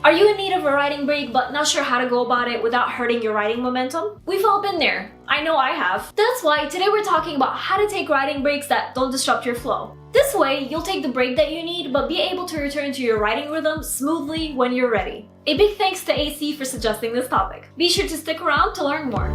Are you in need of a writing break but not sure how to go about it without hurting your writing momentum? We've all been there. I know I have. That's why today we're talking about how to take writing breaks that don't disrupt your flow. This way, you'll take the break that you need but be able to return to your writing rhythm smoothly when you're ready. A big thanks to AC for suggesting this topic. Be sure to stick around to learn more.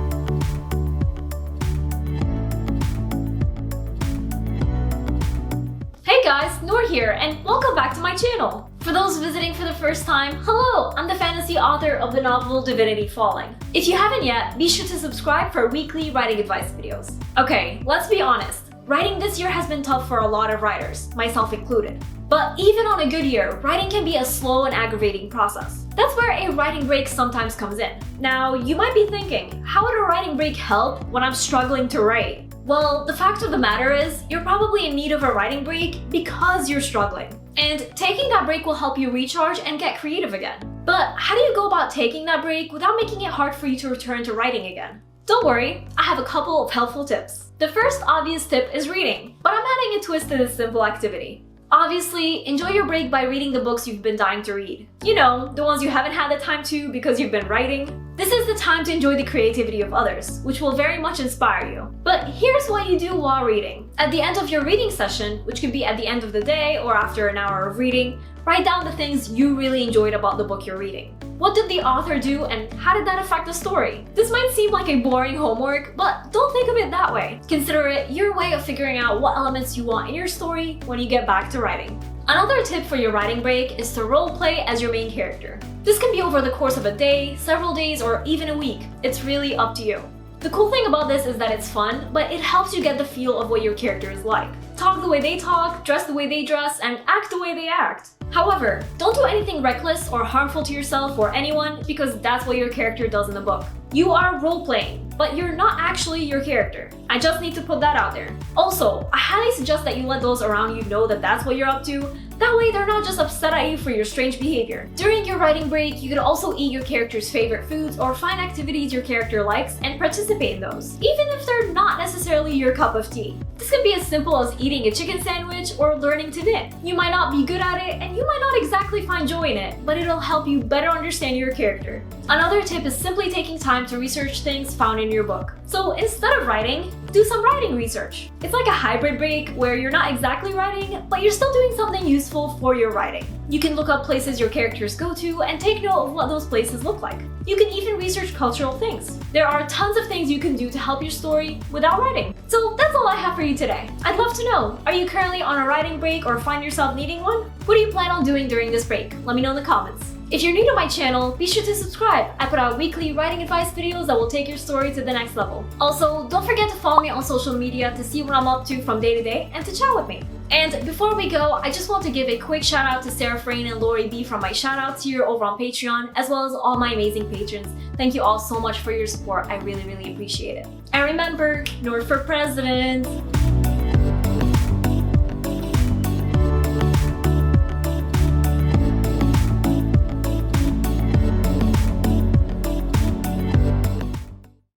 Hey guys, Nour here, and welcome back to my channel. For those visiting for the first time, hello! I'm the fantasy author of the novel Divinity Falling. If you haven't yet, be sure to subscribe for weekly writing advice videos. Okay, let's be honest. Writing this year has been tough for a lot of writers, myself included. But even on a good year, writing can be a slow and aggravating process. That's where a writing break sometimes comes in. Now, you might be thinking, how would a writing break help when I'm struggling to write? Well, the fact of the matter is, you're probably in need of a writing break because you're struggling. And taking that break will help you recharge and get creative again. But how do you go about taking that break without making it hard for you to return to writing again? Don't worry, I have a couple of helpful tips. The first obvious tip is reading, but I'm adding a twist to this simple activity. Obviously, enjoy your break by reading the books you've been dying to read. You know, the ones you haven't had the time to because you've been writing. This is the time to enjoy the creativity of others, which will very much inspire you. But here's what you do while reading. At the end of your reading session, which could be at the end of the day or after an hour of reading, write down the things you really enjoyed about the book you're reading. What did the author do and how did that affect the story? This might seem like a boring homework, but don't think of it that way. Consider it your way of figuring out what elements you want in your story when you get back to writing. Another tip for your writing break is to roleplay as your main character. This can be over the course of a day, several days, or even a week. It's really up to you. The cool thing about this is that it's fun, but it helps you get the feel of what your character is like. Talk the way they talk, dress the way they dress, and act the way they act. However, don't do anything reckless or harmful to yourself or anyone because that's what your character does in the book. You are role-playing, but you're not actually your character. I just need to put that out there. Also, I highly suggest that you let those around you know that that's what you're up to. That way they're not just upset at you for your strange behavior. During your writing break, you could also eat your character's favorite foods or find activities your character likes and participate in those, even if they're not necessarily your cup of tea. This can be as simple as eating a chicken sandwich or learning to knit. You might not be good at it and you might not exactly find joy in it, but it'll help you better understand your character. Another tip is simply taking time to research things found in your book. So instead of writing, do some writing research. It's like a hybrid break where you're not exactly writing, but you're still doing something useful for your writing. You can look up places your characters go to and take note of what those places look like. You can even research cultural things. There are tons of things you can do to help your story without writing. So that's all I have for you today. I'd love to know, are you currently on a writing break or find yourself needing one? What do you plan on doing during this break? Let me know in the comments. If you're new to my channel, be sure to subscribe. I put out weekly writing advice videos that will take your story to the next level. Also, don't forget to follow me on social media to see what I'm up to from day to day and to chat with me. And before we go, I just want to give a quick shout out to Sarah Frayne and Lori B from my shout outs here over on Patreon, as well as all my amazing patrons. Thank you all so much for your support. I really appreciate it. And remember, Nour for president!